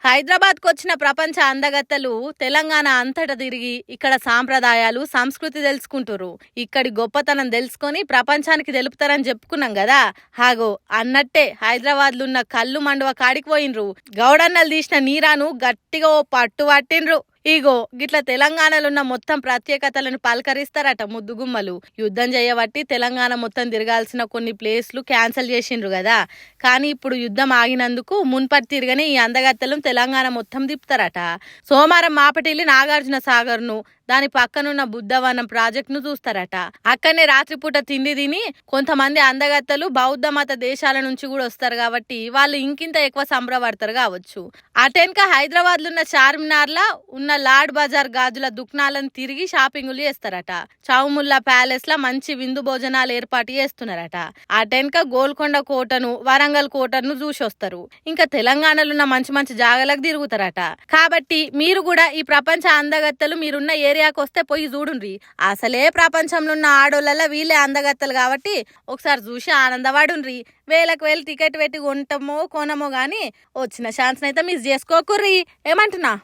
హైదరాబాద్కు వచ్చిన ప్రపంచ అందగత్తెలు తెలంగాణ అంతటా తిరిగి ఇక్కడ సాంప్రదాయాలు సంస్కృతి తెలుసుకుంటురు. ఇక్కడి గొప్పతనం తెలుసుకొని ప్రపంచానికి తెలుపుతారని చెప్పుకున్నాం కదా. హాగో అన్నట్టే హైదరాబాద్లో ఉన్న కళ్ళు మండువ కాడికి పోయినరు. గౌడన్నలు తీసిన నీరాను గట్టిగా ఓ పట్టు పట్టినరు. ఇగో గిట్ల తెలంగాణలో ఉన్న మొత్తం ప్రత్యేకతలను పలకరిస్తారట ముద్దుగుమ్మలు. యుద్ధం చేయబట్టి తెలంగాణ మొత్తం తిరగాల్సిన కొన్ని ప్లేస్లు క్యాన్సిల్ చేసిండ్రు కదా. కానీ ఇప్పుడు యుద్ధం ఆగినందుకు మున్పటి తిరగని ఈ అందగత్తెలను తెలంగాణ మొత్తం తిప్పుతారట. సోమవారం మాపటిల్లి నాగార్జున సాగర్ను, దాని పక్కనున్న బుద్ధవనం ప్రాజెక్టును చూస్తారట. అక్కడనే రాత్రిపూట తిండి తిని కొంతమంది అందగత్తెలు బౌద్ధ మత దేశాల నుంచి కూడా వస్తారు కాబట్టి వాళ్ళు ఇంకింత ఎక్కువ సంబరపడతారు కావచ్చు. అటెన్క హైదరాబాద్లో ఉన్న చార్మినార్లా ఉన్న లాడ్ బజార్ గాజుల దుకాణాలను తిరిగి షాపింగులు చేస్తారట. చౌముల్లా ప్యాలెస్ లా మంచి విందు భోజనాలు ఏర్పాటు చేస్తున్నారట. అటెన్క గోల్కొండ కోటను, వరంగల్ కోటను చూసి వస్తారు. ఇంకా తెలంగాణలో ఉన్న మంచి మంచి జాగాలకు తిరుగుతారట. కాబట్టి మీరు కూడా ఈ ప్రపంచ అందగత్తెలు మీరున్న ఏరియాకి వస్తే పోయి చూడుండ్రి. అసలే ప్రపంచంలో ఉన్న ఆడోళ్ళ వీళ్ళే అందగత్తెలు కాబట్టి ఒకసారి చూసి ఆనందపడుండ్రి. వేలకు వేలు టికెట్ పెట్టి కొంటామో కొనమో గానీ వచ్చిన ఛాన్స్ అయితే మిస్ చేసుకోకుర్రి. ఏమంటున్నా?